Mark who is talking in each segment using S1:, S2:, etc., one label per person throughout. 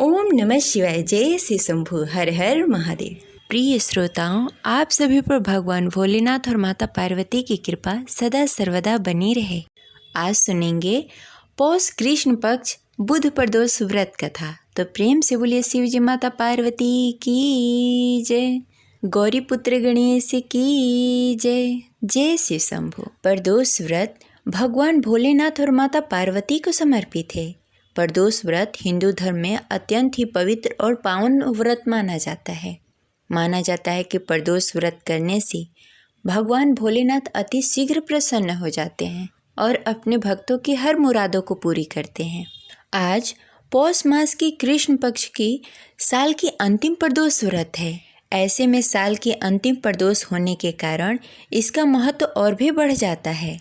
S1: ओम नमः शिवाय। जय श्री शंभु। हर हर महादेव।
S2: प्रिय श्रोताओं, आप सभी पर भगवान भोलेनाथ और माता पार्वती की कृपा सदा सर्वदा बनी रहे। आज सुनेंगे पौष कृष्ण पक्ष बुध प्रदोष व्रत कथा। तो प्रेम से बोलिए शिव जी माता पार्वती की जय, गौरी पुत्र गणेश की जय। जय शिव शंभु। प्रदोष व्रत भगवान भोलेनाथ और माता पार्वती को समर्पित है। प्रदोष व्रत हिंदू धर्म में अत्यंत ही पवित्र और पावन व्रत माना जाता है। माना जाता है कि प्रदोष व्रत करने से भगवान भोलेनाथ अति शीघ्र प्रसन्न हो जाते हैं और अपने भक्तों की हर मुरादों को पूरी करते हैं। आज पौष मास की कृष्ण पक्ष की साल की अंतिम प्रदोष व्रत है। ऐसे में साल की अंतिम प्रदोष होने के कारण इसका महत्व और भी बढ़ जाता है।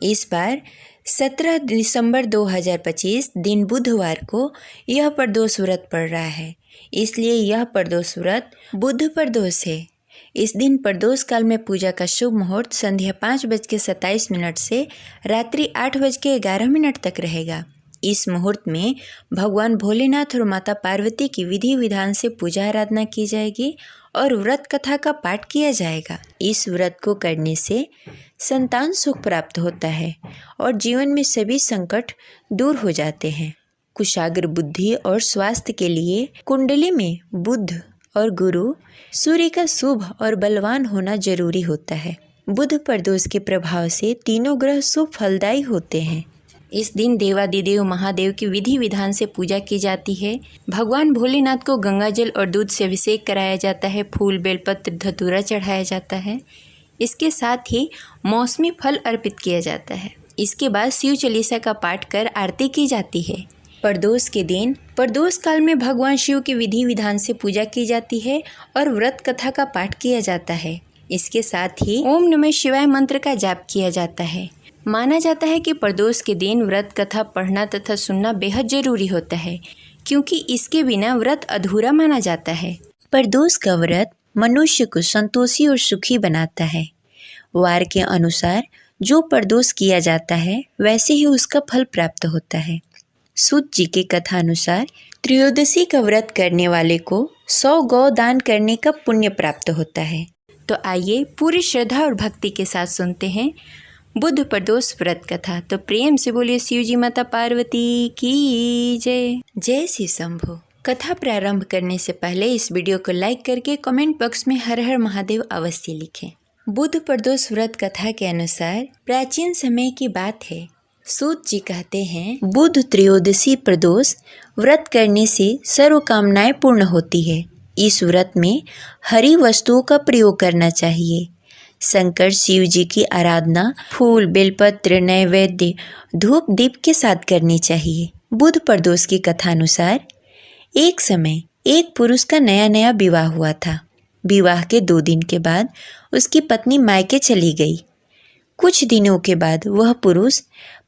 S2: इस बार 17 दिसंबर 2025 दिन बुधवार को यह प्रदोष व्रत पड़ रहा है, इसलिए यह प्रदोष व्रत बुध प्रदोष है। इस दिन प्रदोष काल में पूजा का शुभ मुहूर्त संध्या 5:27 से रात्रि 8:11 तक रहेगा। इस मुहूर्त में भगवान भोलेनाथ और माता पार्वती की विधि विधान से पूजा आराधना की जाएगी और व्रत कथा का पाठ किया जाएगा। इस व्रत को करने से संतान सुख प्राप्त होता है और जीवन में सभी संकट दूर हो जाते हैं। कुशाग्र बुद्धि और स्वास्थ्य के लिए कुंडली में बुध और गुरु सूर्य का शुभ और बलवान होना जरूरी होता है। बुध प्रदोष के प्रभाव से तीनों ग्रह शुभ फलदायी होते हैं। इस दिन देवादिदेव महादेव की विधि विधान से पूजा की जाती है। भगवान भोलेनाथ को गंगाजल और दूध से अभिषेक कराया जाता है। फूल बेलपत्र धतूरा चढ़ाया जाता है। इसके साथ ही मौसमी फल अर्पित किया जाता है। इसके बाद शिव चालीसा का पाठ कर आरती की जाती है। प्रदोष के दिन प्रदोष काल में भगवान शिव की विधि विधान से पूजा की जाती है और व्रत कथा का पाठ किया जाता है। इसके साथ ही ओम नमः शिवाय मंत्र का जाप किया जाता है। माना जाता है कि प्रदोष के दिन व्रत कथा पढ़ना तथा सुनना बेहद जरूरी होता है, क्योंकि इसके बिना व्रत अधूरा माना जाता है। प्रदोष का व्रत मनुष्य को संतोषी और सुखी बनाता है। वार के अनुसार जो प्रदोष किया जाता है वैसे ही उसका फल प्राप्त होता है। सूत जी के कथा अनुसार त्रयोदशी का व्रत करने वाले को 100 गौ दान करने का पुण्य प्राप्त होता है। तो आइए पूरी श्रद्धा और भक्ति के साथ सुनते हैं बुध प्रदोष व्रत कथा। तो प्रेम से बोलिए शिव जी माता पार्वती की जय। जय श्री शंभु। कथा प्रारंभ करने से पहले इस वीडियो को लाइक करके कमेंट बॉक्स में हर हर महादेव अवश्य लिखें। बुध प्रदोष व्रत कथा के अनुसार प्राचीन समय की बात है। सूत जी कहते हैं, बुध त्रयोदशी प्रदोष व्रत करने से सर्व कामनाएं पूर्ण होती है। इस व्रत में हरी वस्तुओं का प्रयोग करना चाहिए। शंकर शिव जी की आराधना फूल बेलपत्र नैवेद्य धूप दीप के साथ करनी चाहिए। बुध प्रदोष की कथा अनुसार एक समय एक पुरुष का नया नया विवाह हुआ था। विवाह के 2 दिन के बाद उसकी पत्नी मायके चली गई। कुछ दिनों के बाद वह पुरुष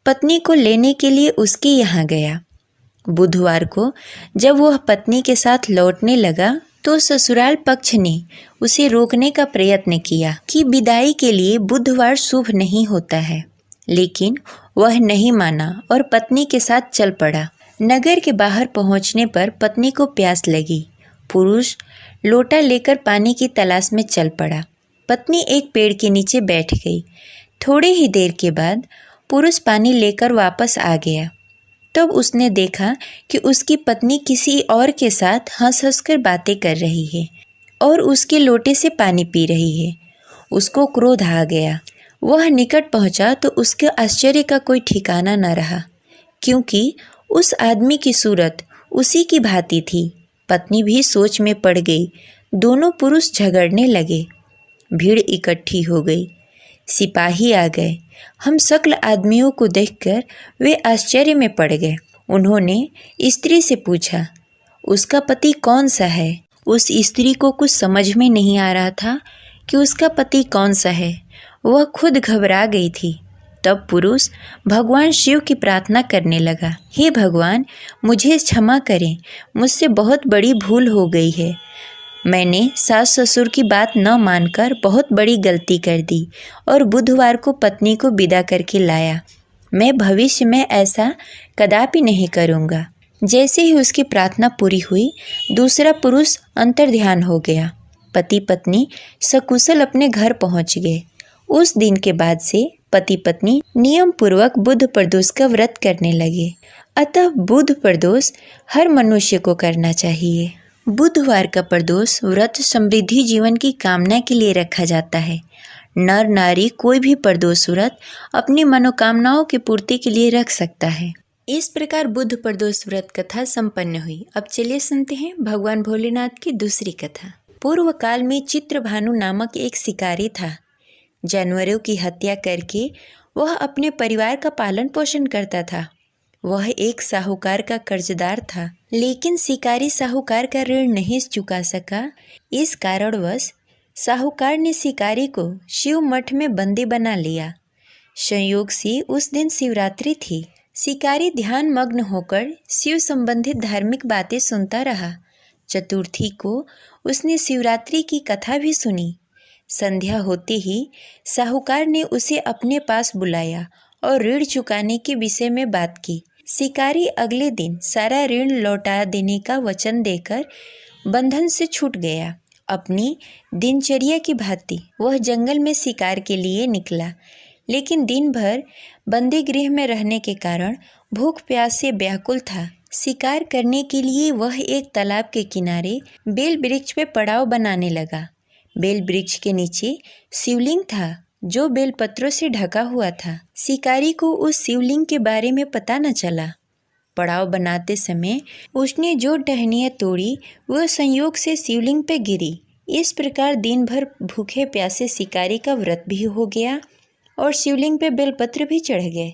S2: पत्नी को लेने के लिए उसके यहाँ गया। बुधवार को जब वह पत्नी के साथ लौटने लगा तो ससुराल पक्ष ने उसे रोकने का प्रयत्न किया कि विदाई के लिए बुधवार शुभ नहीं होता है, लेकिन वह नहीं माना और पत्नी के साथ चल पड़ा। नगर के बाहर पहुंचने पर पत्नी को प्यास लगी। पुरुष लोटा लेकर पानी की तलाश में चल पड़ा। पत्नी एक पेड़ के नीचे बैठ गई। थोड़ी ही देर के बाद पुरुष पानी लेकर वापस आ गया। तब उसने देखा कि उसकी पत्नी किसी और के साथ हंस हंस कर बातें कर रही है और उसके लोटे से पानी पी रही है। उसको क्रोध आ गया। वह निकट पहुंचा तो उसके आश्चर्य का कोई ठिकाना न रहा, क्योंकि उस आदमी की सूरत उसी की भांति थी। पत्नी भी सोच में पड़ गई। दोनों पुरुष झगड़ने लगे। भीड़ इकट्ठी हो गई। सिपाही आ गए। हम सकल आदमियों को देखकर वे आश्चर्य में पड़ गए। उन्होंने स्त्री से पूछा, उसका पति कौन सा है? उस स्त्री को कुछ समझ में नहीं आ रहा था कि उसका पति कौन सा है। वह खुद घबरा गई थी। तब पुरुष भगवान शिव की प्रार्थना करने लगा, हे भगवान, मुझे क्षमा करें, मुझसे बहुत बड़ी भूल हो गई है। मैंने सास ससुर की बात न मानकर बहुत बड़ी गलती कर दी और बुधवार को पत्नी को विदा करके लाया। मैं भविष्य में ऐसा कदापि नहीं करूँगा। जैसे ही उसकी प्रार्थना पूरी हुई, दूसरा पुरुष अंतर्ध्यान हो गया। पति पत्नी सकुशल अपने घर पहुंच गए। उस दिन के बाद से पति पत्नी नियम पूर्वक बुध प्रदोष का व्रत करने लगे। अतः बुध प्रदोष हर मनुष्य को करना चाहिए। बुधवार का प्रदोष व्रत समृद्धि जीवन की कामना के लिए रखा जाता है। नर नारी कोई भी प्रदोष व्रत अपनी मनोकामनाओं की पूर्ति के लिए रख सकता है। इस प्रकार बुध प्रदोष व्रत कथा संपन्न हुई। अब चलिए सुनते हैं भगवान भोलेनाथ की दूसरी कथा। पूर्व काल में चित्रभानु नामक एक शिकारी था। जानवरों की हत्या करके वह अपने परिवार का पालन पोषण करता था। वह एक साहूकार का कर्जदार था, लेकिन शिकारी साहूकार का ऋण नहीं चुका सका। इस कारणवश साहूकार ने शिकारी को शिव मठ में बंदी बना लिया। संयोग से उस दिन शिवरात्रि थी। शिकारी ध्यान मग्न होकर शिव संबंधित धार्मिक बातें सुनता रहा। चतुर्थी को उसने शिवरात्रि की कथा भी सुनी। संध्या होते ही साहूकार ने उसे अपने पास बुलाया और ऋण चुकाने के विषय में बात की। शिकारी अगले दिन सारा ऋण लौटा देने का वचन देकर बंधन से छूट गया। अपनी दिनचर्या की भांति वह जंगल में शिकार के लिए निकला, लेकिन दिन भर बंदी गृह में रहने के कारण भूख प्यास से व्याकुल था। शिकार करने के लिए वह एक तालाब के किनारे बेल वृक्ष पे पड़ाव बनाने लगा। बेल वृक्ष के नीचे शिवलिंग था, जो बेलपत्रों से ढका हुआ था। शिकारी को उस शिवलिंग के बारे में पता न चला। पड़ाव बनाते समय उसने जो टहनियाँ तोड़ी वह संयोग से शिवलिंग पे गिरी। इस प्रकार दिन भर भूखे प्यासे शिकारी का व्रत भी हो गया और शिवलिंग पे बेलपत्र भी चढ़ गए।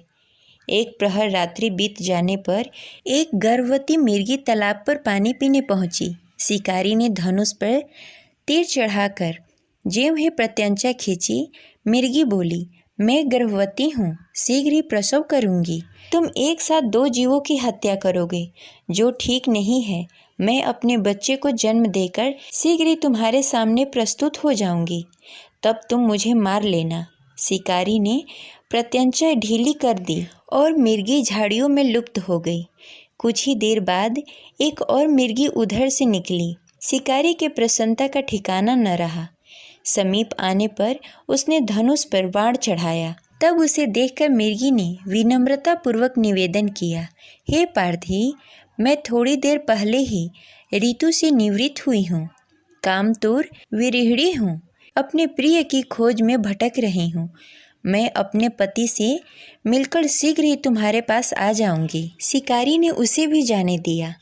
S2: एक प्रहर रात्रि बीत जाने पर एक गर्भवती मिर्गी तालाब पर पानी पीने पहुंची। शिकारी ने धनुष पर तीर चढ़ाकर ज्यों ही प्रत्यंचा खींची, मिर्गी बोली, मैं गर्भवती हूँ, शीघ्र ही प्रसव करूँगी। तुम एक साथ 2 जीवों की हत्या करोगे, जो ठीक नहीं है। मैं अपने बच्चे को जन्म देकर शीघ्र ही तुम्हारे सामने प्रस्तुत हो जाऊँगी, तब तुम मुझे मार लेना। शिकारी ने प्रत्यंचा ढीली कर दी और मिर्गी झाड़ियों में लुप्त हो गई। कुछ ही देर बाद एक और मिर्गी उधर से निकली। शिकारी के प्रसन्नता का ठिकाना न रहा। समीप आने पर उसने धनुष पर बाण चढ़ाया। तब उसे देखकर मिर्गी ने विनम्रता पूर्वक निवेदन किया, हे पार्थी, मैं थोड़ी देर पहले ही ऋतु से निवृत्त हुई हूँ। कामतोर विरहिणी हूँ, अपने प्रिय की खोज में भटक रही हूँ। मैं अपने पति से मिलकर शीघ्र ही तुम्हारे पास आ जाऊंगी। शिकारी ने उसे भी जाने दिया।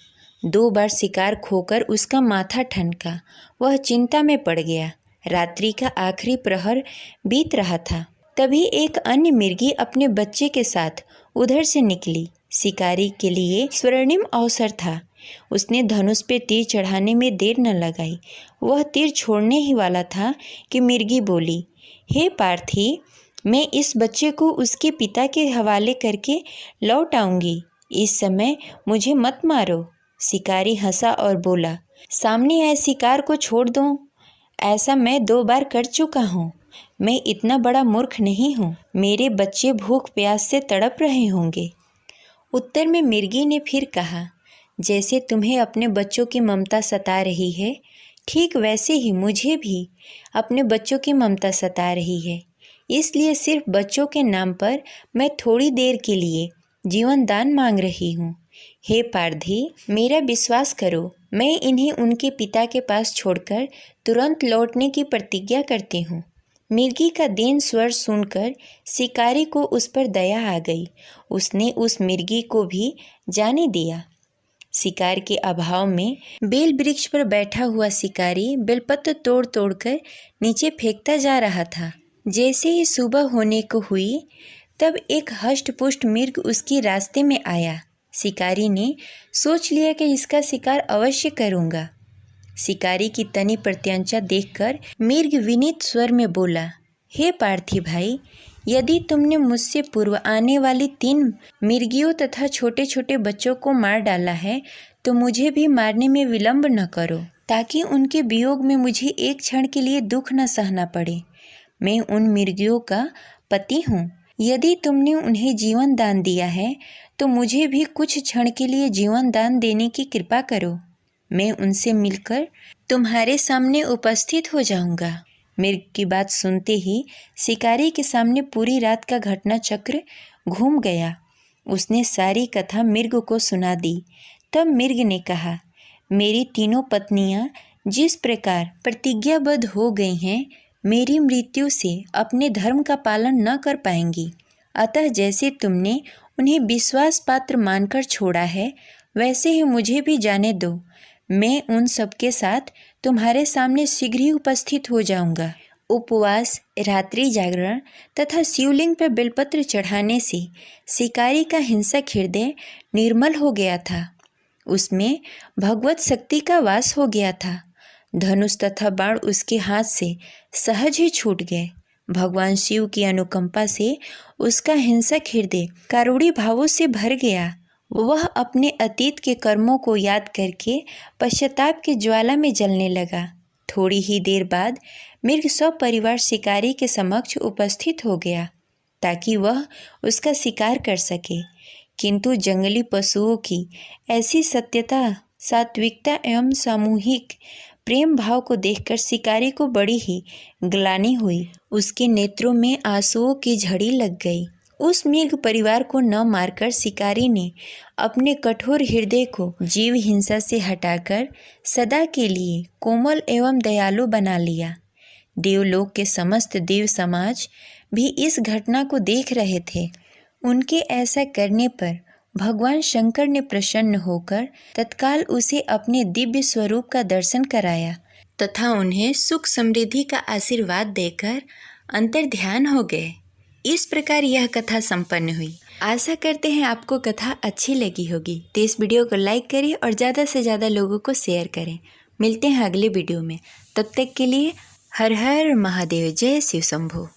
S2: 2 बार शिकार खोकर उसका माथा ठनका। वह चिंता में पड़ गया। रात्रि का आखिरी प्रहर बीत रहा था। तभी एक अन्य मिर्गी अपने बच्चे के साथ उधर से निकली। शिकारी के लिए स्वर्णिम अवसर था। उसने धनुष पे तीर चढ़ाने में देर न लगाई। वह तीर छोड़ने ही वाला था कि मिर्गी बोली, हे पार्थी, मैं इस बच्चे को उसके पिता के हवाले करके लौट आऊँगी। इस समय मुझे मत मारो। शिकारी हंसा और बोला, सामने आए शिकार को छोड़ दो। ऐसा मैं 2 बार कर चुका हूँ। मैं इतना बड़ा मूर्ख नहीं हूँ। मेरे बच्चे भूख प्यास से तड़प रहे होंगे। उत्तर में मिर्गी ने फिर कहा, जैसे तुम्हें अपने बच्चों की ममता सता रही है, ठीक वैसे ही मुझे भी अपने बच्चों की ममता सता रही है। इसलिए सिर्फ बच्चों के नाम पर मैं थोड़ी देर के लिए जीवन दान मांग रही हूँ। हे पार्थी, मेरा विश्वास करो, मैं इन्हें उनके पिता के पास छोड़कर तुरंत लौटने की प्रतिज्ञा करती हूँ। मिर्गी का दीन स्वर सुनकर शिकारी को उस पर दया आ गई। उसने उस मिर्गी को भी जाने दिया। शिकार के अभाव में बेल वृक्ष पर बैठा हुआ शिकारी बेलपत्र तोड़ तोड़कर नीचे फेंकता जा रहा था। जैसे ही सुबह होने को हुई, तब एक हष्ट-पुष्ट मिर्ग उसके रास्ते में आया। शिकारी ने सोच लिया कि इसका शिकार अवश्य करूँगा। शिकारी की तनी प्रत्यंचा देखकर मिर्ग विनीत स्वर में बोला, हे पार्थी भाई, यदि तुमने मुझसे पूर्व आने वाली 3 मिर्गियों तथा छोटे छोटे बच्चों को मार डाला है, तो मुझे भी मारने में विलंब न करो, ताकि उनके वियोग में मुझे एक क्षण के लिए दुख न सहना पड़े। मैं उन मिर्गियों का पति हूँ। यदि तुमने उन्हें जीवन दान दिया है, तो मुझे भी कुछ क्षण के लिए जीवन दान देने की कृपा करो। मैं उनसे मिलकर तुम्हारे सामने उपस्थित हो जाऊंगा। मृग की बात सुनते ही शिकारी के सामने पूरी रात का घटना चक्र घूम गया। उसने सारी कथा मृग को सुना दी। तब मृग ने कहा, मेरी तीनों पत्नियां जिस प्रकार प्रतिज्ञाबद्ध हो गई हैं, मेरी मृत्यु से अपने धर्म का पालन न कर पाएंगी। अतः जैसे तुमने उन्हें विश्वास पात्र मानकर छोड़ा है, वैसे ही मुझे भी जाने दो। मैं उन सबके साथ तुम्हारे सामने शीघ्र ही उपस्थित हो जाऊंगा। उपवास, रात्रि जागरण तथा शिवलिंग पर बेलपत्र चढ़ाने से शिकारी का हिंसक हृदय निर्मल हो गया था। उसमें भगवत शक्ति का वास हो गया था। धनुष तथा बाण उसके हाथ से सहज ही छूट गए। भगवान शिव की अनुकंपा से उसका हिंसक हृदय कारुणी भावों से भर गया। वह अपने अतीत के कर्मों को याद करके पश्चाताप की ज्वाला में जलने लगा। थोड़ी ही देर बाद मृग सपरिवार शिकारी के समक्ष उपस्थित हो गया ताकि वह उसका शिकार कर सके। किंतु जंगली पशुओं की ऐसी सत्यता, सात्विकता एवं सामूहिक प्रेम भाव को देखकर शिकारी को बड़ी ही ग्लानि हुई। उसके नेत्रों में आंसुओं की झड़ी लग गई। उस मृग परिवार को न मारकर शिकारी ने अपने कठोर हृदय को जीव हिंसा से हटाकर सदा के लिए कोमल एवं दयालु बना लिया। देवलोक के समस्त देव समाज भी इस घटना को देख रहे थे। उनके ऐसा करने पर भगवान शंकर ने प्रसन्न होकर तत्काल उसे अपने दिव्य स्वरूप का दर्शन कराया तथा उन्हें सुख समृद्धि का आशीर्वाद देकर अंतर्ध्यान हो गए। इस प्रकार यह कथा संपन्न हुई। आशा करते हैं आपको कथा अच्छी लगी होगी। तो इस वीडियो को लाइक करिए और ज़्यादा से ज़्यादा लोगों को शेयर करें। मिलते हैं अगले वीडियो में। तब तक के लिए हर हर महादेव। जय शिव शंभो।